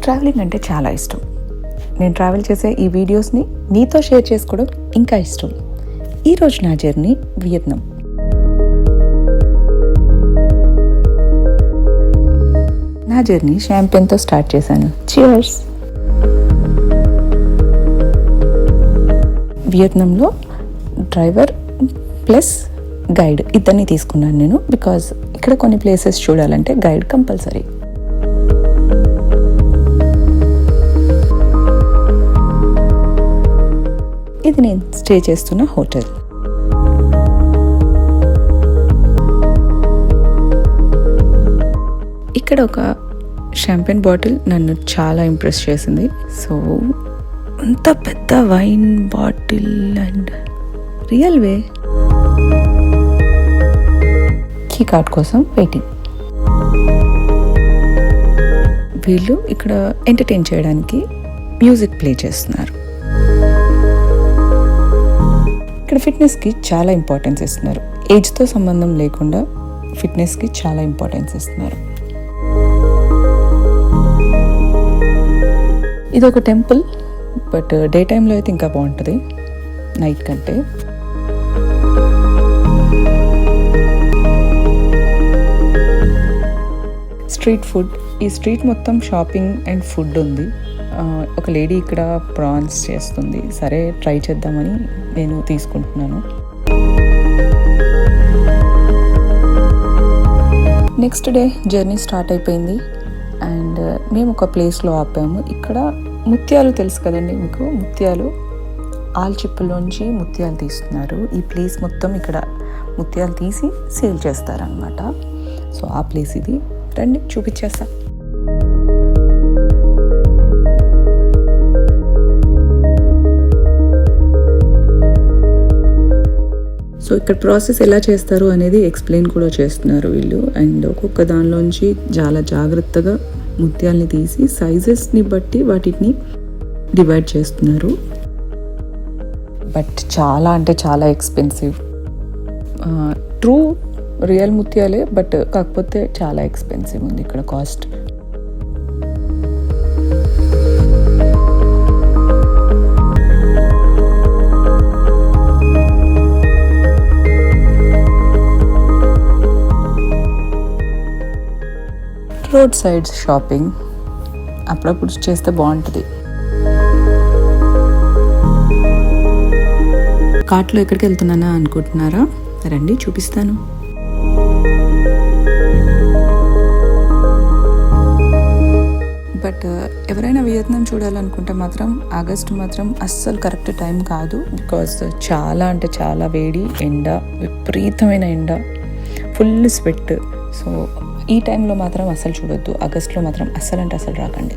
Travelling అంటే చాలా ఇష్టం. నేను ట్రావెల్ చేసే ఈ వీడియోస్ని నీతో షేర్ చేసుకోవడం ఇంకా ఇష్టం. ఈరోజు నా జర్నీ వియత్నాం. నా జర్నీ షాంపెన్తో స్టార్ట్ చేశాను. చియర్స్. వియత్నాంలో డ్రైవర్ ప్లస్ గైడ్ ఇద్దరిని తీసుకున్నాను నేను, బికాజ్ ఇక్కడ కొన్ని ప్లేసెస్ చూడాలంటే గైడ్ కంపల్సరీ. ఇది నేను స్టే చేస్తున్న హోటల్. ఇక్కడ ఒక షాంపెన్ బాటిల్ నన్ను చాలా ఇంప్రెస్ చేసింది. సో అంత పెద్ద wine bottle and real way. Key card కోసం వెయిటింగ్. వీళ్ళు ఇక్కడ ఎంటర్టైన్ చేయడానికి మ్యూజిక్ ప్లే చేస్తున్నారు. ఇక్కడ ఫిట్నెస్కి చాలా ఇంపార్టెన్స్ ఇస్తున్నారు. ఏజ్తో సంబంధం లేకుండా ఫిట్నెస్కి చాలా ఇంపార్టెన్స్ ఇస్తున్నారు. ఇది ఒక టెంపుల్, బట్ డే టైంలో అయితే ఇంకా బాగుంటుంది నైట్ కంటే. Street food. ఈ స్ట్రీట్ మొత్తం షాపింగ్ అండ్ ఫుడ్ ఉంది. ఒక లేడీ ఇక్కడ ప్రాన్స్ చేస్తుంది. సరే ట్రై చేద్దామని నేను తీసుకుంటున్నాను. నెక్స్ట్ డే జర్నీ స్టార్ట్ అయిపోయింది అండ్ మేము ఒక ప్లేస్లో ఆపాము. ఇక్కడ ముత్యాలు తెలుసు కదండి మీకు, ముత్యాలు ఆల్చిప్పలోంచి ముత్యాలు తీస్తున్నారు. ఈ ప్లేస్ మొత్తం ఇక్కడ ముత్యాలు తీసి సేల్ చేస్తారనమాట. సో ఆ ప్లేస్ ఇది. రండి చూపించేస్తా. సో ఇక్కడ ప్రాసెస్ ఎలా చేస్తారు అనేది ఎక్స్ప్లెయిన్ కూడా చేస్తున్నారు వీళ్ళు. అండ్ ఒక్కొక్క దానిలోంచి చాలా జాగ్రత్తగా ముత్యాలని తీసి సైజెస్ని బట్టి వాటిని డివైడ్ చేస్తున్నారు. బట్ చాలా అంటే చాలా ఎక్స్పెన్సివ్. ట్రూ రియల్ ముత్యాలే, బట్ కాకపోతే చాలా ఎక్స్పెన్సివ్ ఉంది ఇక్కడ కాస్ట్. రోడ్ సైడ్ షాపింగ్ అప్పుడప్పుడు చేస్తే బాగుంటుంది. కార్ట్లో ఎక్కడికి వెళ్తున్నానా అనుకుంటున్నారా? రండి చూపిస్తాను. బట్ ఎవరైనా వియత్నాం చూడాలనుకుంటే మాత్రం ఆగస్టు మాత్రం అస్సలు కరెక్ట్ టైం కాదు. బికాజ్ చాలా అంటే చాలా వేడి, ఎండ, విపరీతమైన ఎండ, ఫుల్ స్వెట్. సో ఈ టైంలో మాత్రం అస్సలు చూడొద్దు. ఆగస్టులో మాత్రం అస్సలు అంటే అస్సలు రాకండి.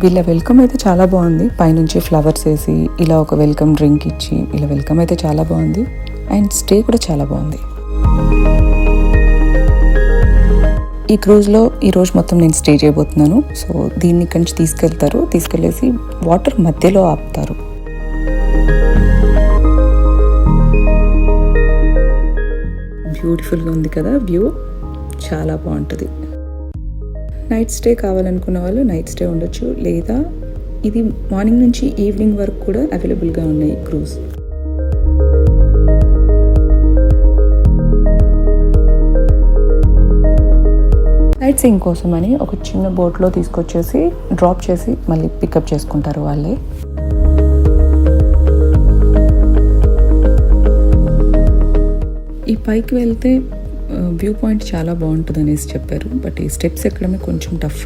వీళ్ళ వెల్కమ్ అయితే చాలా బాగుంది. పైనుంచి ఫ్లవర్స్ వేసి ఇలా ఒక వెల్కమ్ డ్రింక్ ఇచ్చి ఇలా వెల్కమ్ అయితే చాలా బాగుంది. అండ్ స్టే కూడా చాలా బాగుంది. ఈ క్రూజ్లో ఈరోజు మొత్తం నేను స్టే చేయబోతున్నాను. సో దీన్ని ఇక్కడి నుంచి తీసుకెళ్ళేసి వాటర్ మధ్యలో ఆపుతారు. బ్యూటిఫుల్గా ఉంది కదా వ్యూ, చాలా బాగుంటుంది. నైట్ స్టే కావాలనుకున్న వాళ్ళు నైట్ స్టే ఉండొచ్చు, లేదా ఇది మార్నింగ్ నుంచి ఈవినింగ్ వరకు కూడా అవైలబుల్గా ఉన్నాయి క్రూజ్. నైట్ సీయింగ్ కోసం అని ఒక చిన్న బోట్లో తీసుకొచ్చేసి డ్రాప్ చేసి మళ్ళీ పికప్ చేసుకుంటారు వాళ్ళే. ఈ పైకి వెళ్తే వ్యూ పాయింట్ చాలా బాగుంటుంది అనేసి చెప్పారు, బట్ ఈ స్టెప్స్ ఎక్కడమే కొంచెం టఫ్.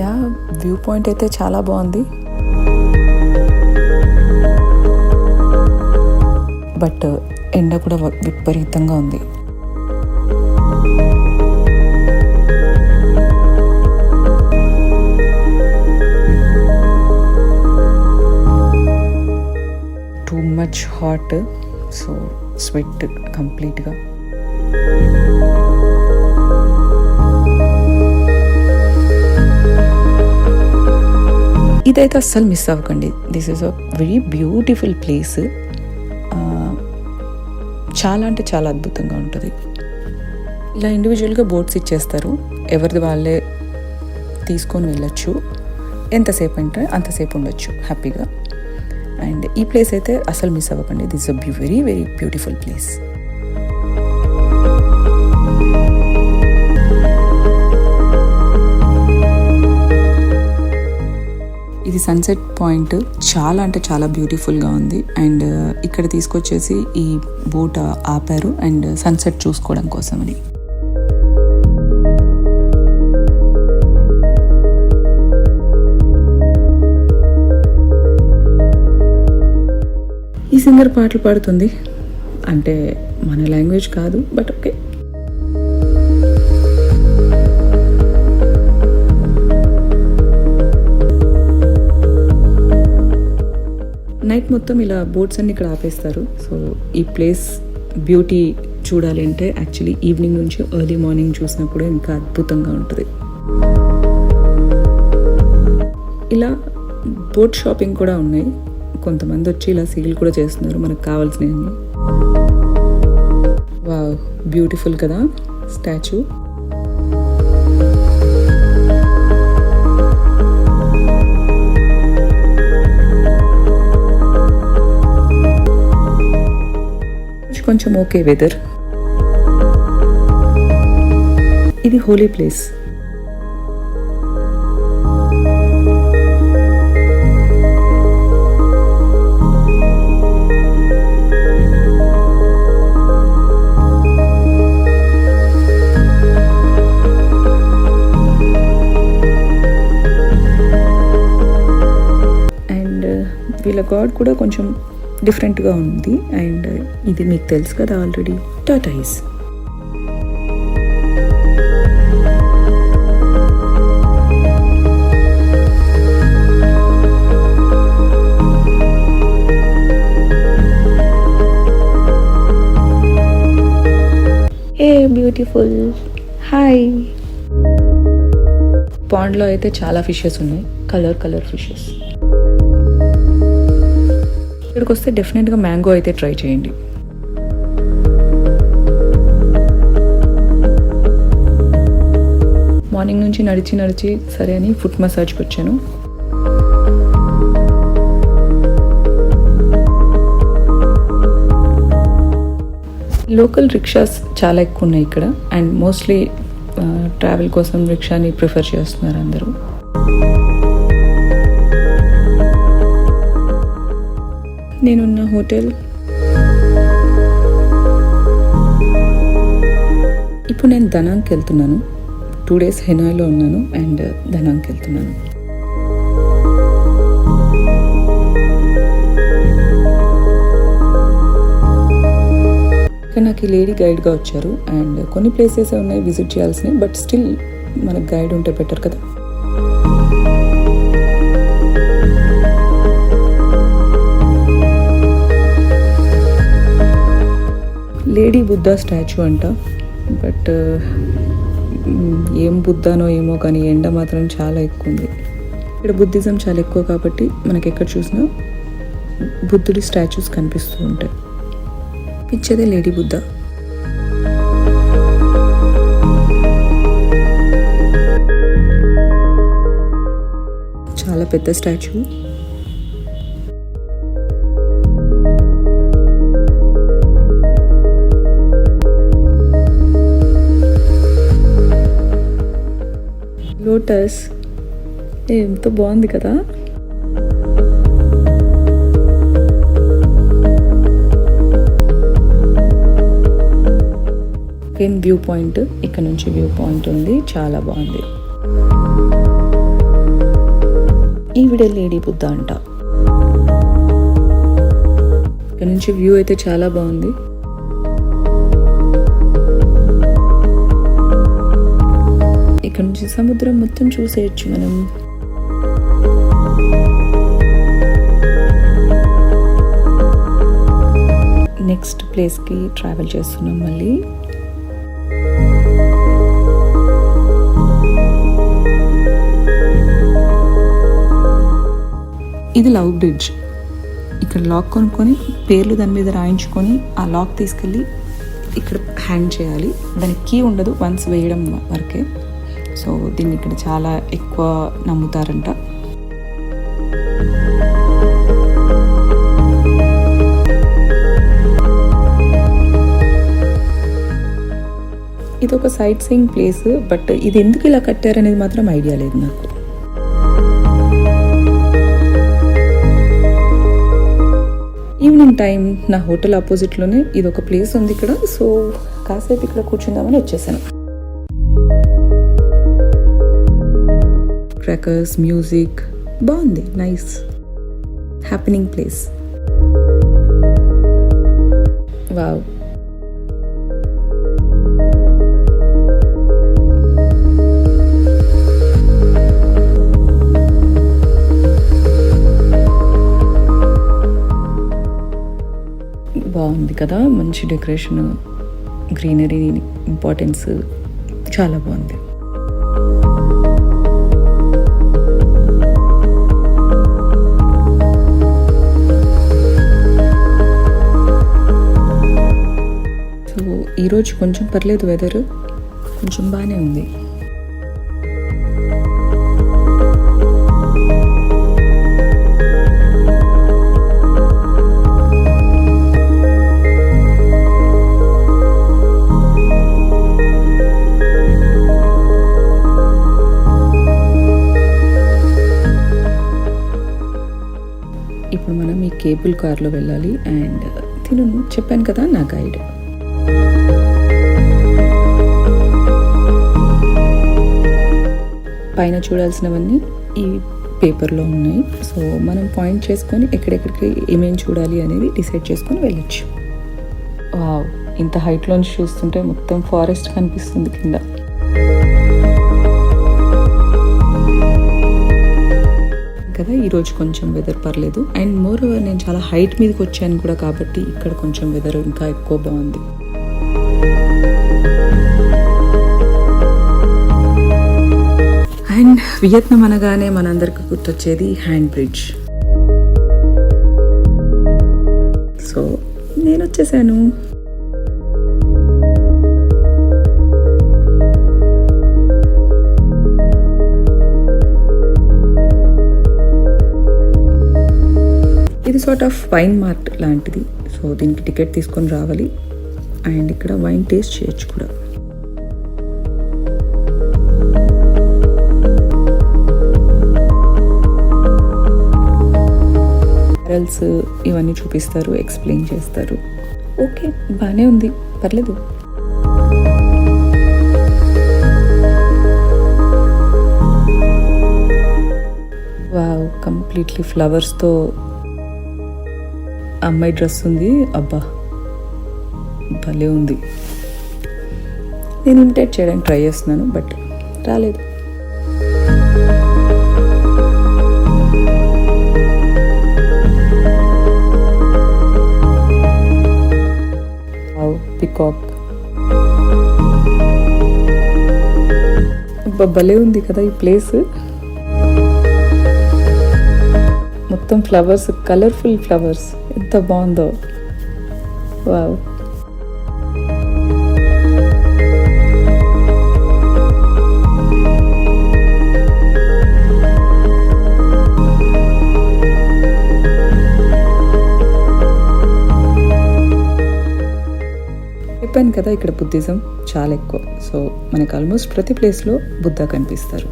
యా వ్యూ పాయింట్ అయితే చాలా బాగుంది, బట్ ఎండ కూడా విపరీతంగా ఉంది. Too much hot, so sweat కంప్లీట్గా. ఇదైతే అస్సలు మిస్ అవ్వకండి. This is a very beautiful place. చాలా అంటే చాలా అద్భుతంగా ఉంటుంది. ఇలా ఇండివిజువల్గా బోట్స్ ఇచ్చేస్తారు, ఎవరిది వాళ్ళే తీసుకొని వెళ్ళొచ్చు. ఎంతసేపు అంటే అంతసేపు ఉండొచ్చు హ్యాపీగా. అండ్ ఈ ప్లేస్ అయితే అసలు మిస్ అవ్వకండి. This a very very beautiful place. ఇది సన్సెట్ పాయింట్. చాలా అంటే చాలా బ్యూటిఫుల్గా ఉంది. అండ్ ఇక్కడ తీసుకొచ్చేసి ఈ బోట్ ఆపారు అండ్ సన్సెట్ చూసుకోవడం కోసం అని. ఈ సింగర్ పాటలు పాడుతుంది, అంటే మన లాంగ్వేజ్ కాదు, బట్ ఓకే. నైట్ మొత్తం ఇలా బోట్స్ అన్ని ఇక్కడ ఆపేస్తారు. సో ఈ ప్లేస్ బ్యూటీ చూడాలి అంటే యాక్చువల్లీ ఈవినింగ్ నుంచి ఎర్లీ మార్నింగ్ చూసినప్పుడు ఇంకా అద్భుతంగా ఉంటుంది. ఇలా బోట్ షాపింగ్ కూడా ఉన్నాయి. కొంతమంది వచ్చి ఇలా సీల్ కూడా చేస్తున్నారు మనకు కావాల్సినవి. వావ్, బ్యూటిఫుల్ కదా స్టాచ్యూ. కొంచెం ఓకే వెదర్. ఇది హోలీ ప్లేస్. వీళ్ళ గాడ్ కూడా కొంచెం డిఫరెంట్గా ఉంది. అండ్ ఇది మీకు తెలుసు కదా already, tortoise. A beautiful. Hi. పాండ్లో అయితే చాలా ఫిషెస్ ఉన్నాయి, కలర్ ఫిషెస్. ఇక్కడికి వస్తే డెఫినెట్గా మ్యాంగో అయితే ట్రై చేయండి. మార్నింగ్ నుంచి నడిచి సరే అని ఫుట్ మసాజ్కి వచ్చాను. లోకల్ రిక్షాస్ చాలా ఎక్కువ ఉన్నాయి ఇక్కడ. అండ్ మోస్ట్లీ ట్రావెల్ కోసం రిక్షాని ప్రిఫర్ చేస్తున్నారు అందరూ. నేనున్న హోటల్ ఇప్పుడు నేను దనాంగ్కి వెళ్తున్నాను. 2 days హెనాయ్లో ఉన్నాను అండ్ దనాంగ్కి వెళ్తున్నాను. ఇక్కడ నాకు ఈ లేడీ గైడ్గా వచ్చారు. అండ్ కొన్ని ప్లేసెస్ ఉన్నాయి విజిట్ చేయాల్సినవి, బట్ స్టిల్ మనకు గైడ్ ఉంటే బెటర్ కదా. లేడీ బుద్ధ స్టాచ్యూ అంట, బట్ ఏం బుద్ధానో ఏమో కానీ ఎండ మాత్రం చాలా ఎక్కువ ఉంది. ఇక్కడ బుద్ధిజం చాలా ఎక్కువ కాబట్టి మనకి ఎక్కడ చూసినా బుద్ధుడి స్టాచ్యూస్ కనిపిస్తూ ఉంటాయి. పిచ్చేదే లేడీ బుద్ధ. చాలా పెద్ద స్టాచ్యూ. లోటస్ ఎంతో బాగుంది కదా. వ్యూ పాయింట్, ఇక్కడ నుంచి వ్యూ పాయింట్ ఉంది, చాలా బాగుంది. ఈవిడే లేడీ బుద్ధ అంట. ఇక్కడ నుంచి వ్యూ అయితే చాలా బాగుంది. ఇక్కడ నుంచి సముద్రం మొత్తం చూసేయచ్చు మనం. నెక్స్ట్ ప్లేస్కి ట్రావెల్ చేస్తున్నాం మళ్ళీ. ఇది లవ్ బ్రిడ్జ్. ఇక్కడ లాక్ కొనుక్కొని పేర్లు దాని మీద రాయించుకొని ఆ లాక్ తీసుకెళ్ళి ఇక్కడ హ్యాంగ్ చేయాలి. దానికి కీ ఉండదు, వన్స్ వేయడం వరకే. సో దీన్ని ఇక్కడ చాలా ఎక్కువ నమ్ముతారంట. ఇది ఒక సైట్ సీయింగ్ ప్లేస్, బట్ ఇది ఎందుకు ఇలా కట్టారనేది మాత్రం ఐడియా లేదు నాకు. ఈవినింగ్ టైం నా హోటల్ ఆపోజిట్లోనే ఇది ఒక ప్లేస్ ఉంది ఇక్కడ. సో కాసేపు ఇక్కడ కూర్చుందామని వచ్చేసాను. క్రాకర్స్, మ్యూజిక్ బాగుంది, నైస్ హ్యాపెనింగ్ ప్లేస్. వావ్. బాగుంది కదా, మంచి డెకరేషన్, గ్రీనరీ ఇంపార్టెన్స్ చాలా బాగుంది. సో ఈరోజు కొంచెం పర్లేదు, వెదర్ కొంచెం బాగానే ఉంది. ఇప్పుడు మనం ఈ కేబుల్ కార్లో వెళ్ళాలి. అండ్ తిను చెప్పాను కదా నా గైడ్. పైన చూడాల్సినవన్నీ ఈ పేపర్లో ఉన్నాయి. సో మనం పాయింట్ చేసుకొని ఎక్కడెక్కడికి ఏమేమి చూడాలి అనేది డిసైడ్ చేసుకొని వెళ్ళొచ్చు. వావ్, ఇంత హైట్లోంచి చూస్తుంటే మొత్తం ఫారెస్ట్ కనిపిస్తుంది కింద. కదా ఈరోజు కొంచెం వెదర్ పర్లేదు. అండ్ మోర్ ఓవర్ నేను చాలా హైట్ మీదకి వచ్చాను కూడా, కాబట్టి ఇక్కడ కొంచెం వెదర్ ఇంకా ఎక్కువ బాగుంది. అండ్ వియత్నాం అనగానే మనందరికి గుర్తొచ్చేది హ్యాండ్ బ్రిడ్జ్. సో నేను వచ్చేసాను. ఇది సార్ట్ ఆఫ్ వైన్ మార్ట్ లాంటిది. సో దీనికి టికెట్ తీసుకొని రావాలి. అండ్ ఇక్కడ వైన్ టేస్ట్ చేయొచ్చు కూడా. బ్యారల్స్ ఇవన్నీ చూపిస్తారు, ఎక్స్ప్లెయిన్ చేస్తారు. ఓకే, బాగానే ఉంది, పర్లేదు. వావ్, కంప్లీట్లీ ఫ్లవర్స్తో అమ్మాయి డ్రెస్ ఉంది. అబ్బా భలే ఉంది. నేను ఇమిటేట్ చేయడానికి ట్రై చేస్తున్నాను, బట్ రాలేదు. పికాక్ భలే ఉంది కదా ఈ ప్లేస్. మొత్తం ఫ్లవర్స్, కలర్ఫుల్ ఫ్లవర్స్, ఎంత బాగుందో. వావ్. చెప్పాను కదా ఇక్కడ బుద్ధిజం చాలా ఎక్కువ. సో మనకు ఆల్మోస్ట్ ప్రతి ప్లేస్లో బుద్ధ కనిపిస్తారు.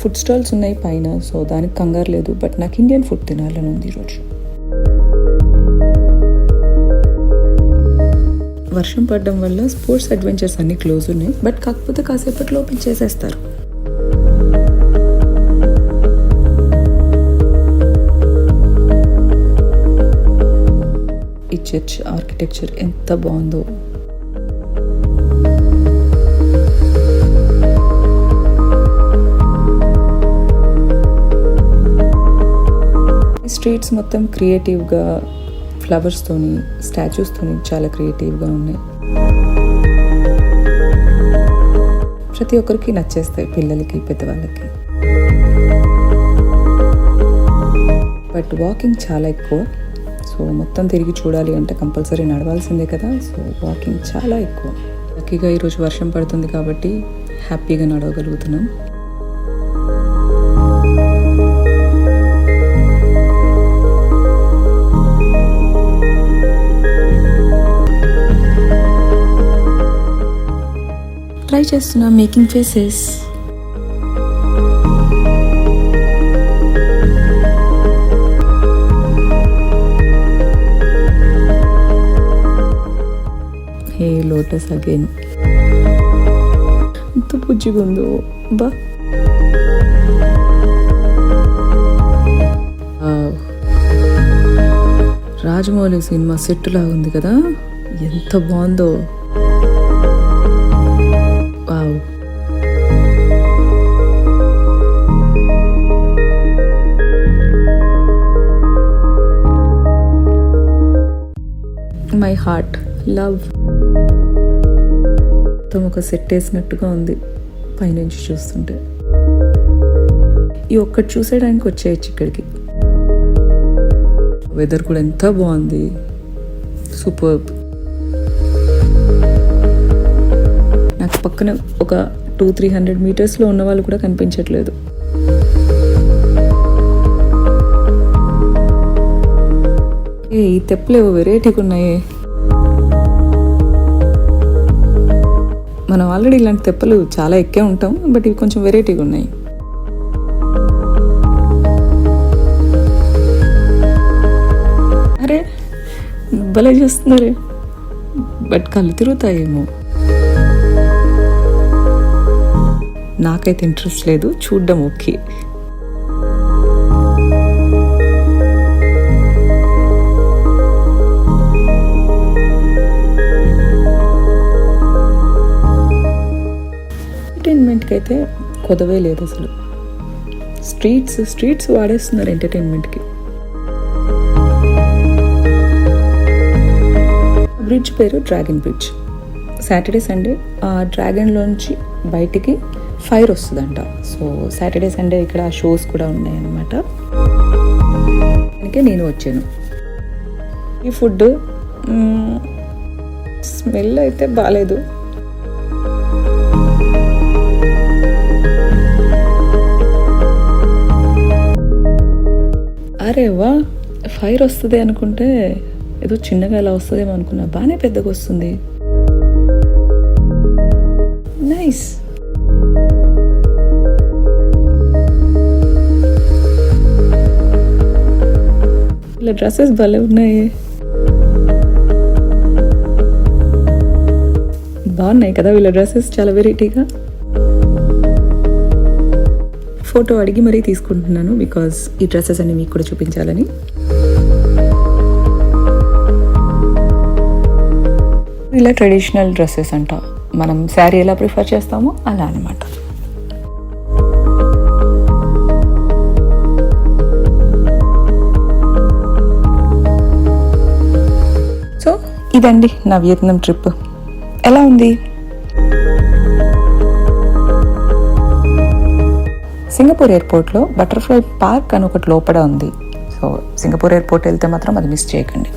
ఫుడ్ స్టాల్స్ ఉన్నాయి పైన, సో దానికి కంగారు లేదు. బట్ నాకు ఇండియన్ ఫుడ్ తినాలని ఉంది ఈరోజు. వర్షం పడడం వల్ల స్పోర్ట్స్ అడ్వెంచర్స్ అన్నీ క్లోజ్ ఉన్నాయి. బట్ కాకపోతే కాసేపట్లో ఓపెన్ చేసేస్తారు. ఈ చర్చ్ ఆర్కిటెక్చర్ ఎంత బాగుందో. స్ట్రీట్స్ మొత్తం క్రియేటివ్గా ఫ్లవర్స్తోని స్టాచ్యూస్తోని చాలా క్రియేటివ్గా ఉన్నాయి. ప్రతి ఒక్కరికి నచ్చేస్తాయి, పిల్లలకి పెద్దవాళ్ళకి. బట్ వాకింగ్ చాలా ఎక్కువ. సో మొత్తం తిరిగి చూడాలి అంటే కంపల్సరీ నడవాల్సిందే కదా. సో వాకింగ్ చాలా ఎక్కువ. లక్కీగా ఈరోజు వర్షం పడుతుంది కాబట్టి హ్యాపీగా నడవగలుగుతున్నాం. ట్రై చేస్తున్నా మేకింగ్ ఫేసెస్. హే లోటస్ అగైన్, ఎంత బుజ్జిగా ఉందో బా. రాజమౌళి సినిమా సెట్ లాగా ఉంది కదా, ఎంత బాగుందో. వావ్. మై హార్ట్ లవ్ ఒక సెట్ వేసినట్టుగా ఉంది పైనుంచి చూస్తుంటే. ఈ ఒక్కటి చూసేయడానికి వచ్చేయచ్చు ఇక్కడికి. వెదర్ కూడా ఎంత బాగుంది, సూపర్బ్. నాకు పక్కన ఒక 200-300 మీటర్స్లో ఉన్న వాళ్ళు కూడా కనిపించట్లేదు. ఈ తెప్పలు ఏవో వెరైటీగా ఉన్నాయే. మనం ఆల్రెడీ ఇలాంటి తెప్పలు చాలా ఎక్కే ఉంటాం, బట్ ఇవి కొంచెం వెరైటీగా ఉన్నాయి. అరే భలే చేస్తున్నారే, బట్ కళ్ళు తిరుగుతాయేమో. నాకైతే ఇంట్రెస్ట్ లేదు, చూడ్డం ఓకే. ఎంటర్టైన్మెంట్కి అయితే కొదవే లేదు అసలు. స్ట్రీట్స్ వాడేస్తున్నారు ఎంటర్టైన్మెంట్కి. బ్రిడ్జ్ పేరు డ్రాగన్ బ్రిడ్జ్. సాటర్డే సండే ఆ డ్రాగన్లోంచి బయటికి ఫైర్ వస్తుందంట. సో సాటర్డే సండే ఇక్కడ షోస్ కూడా ఉన్నాయన్నమాట. అందుకే నేను వచ్చాను. ఈ ఫుడ్ స్మెల్ అయితే బాగాలేదు. అరే వా, ఫైర్ వస్తుంది అనుకుంటే ఏదో చిన్నగా ఎలా వస్తుందేమో అనుకున్నా, బాగానే పెద్దగా వస్తుంది. నైస్. ఇలా డ్రెస్సెస్ భలే ఉన్నాయి, బాగున్నాయి కదా వీళ్ళ డ్రెస్సెస్, చాలా వెరైటీగా. ఫోటో అడిగి మరీ తీసుకుంటున్నాను, బికాజ్ ఈ డ్రెస్సెస్ అన్ని మీకు కూడా చూపించాలని. ఇలా ట్రెడిషనల్ డ్రెస్సెస్ అంట, మనం శారీ ఎలా ప్రిఫర్ చేస్తామో అలా అనమాట. సో ఇదండి నా వియత్నాం ట్రిప్. ఎలా ఉంది? సింగపూర్ ఎయిర్పోర్ట్లో బటర్ఫ్లై పార్క్ అని ఒకటి లోపల ఉంది. సో సింగపూర్ ఎయిర్పోర్ట్ వెళ్తే మాత్రం అది మిస్ చేయకండి.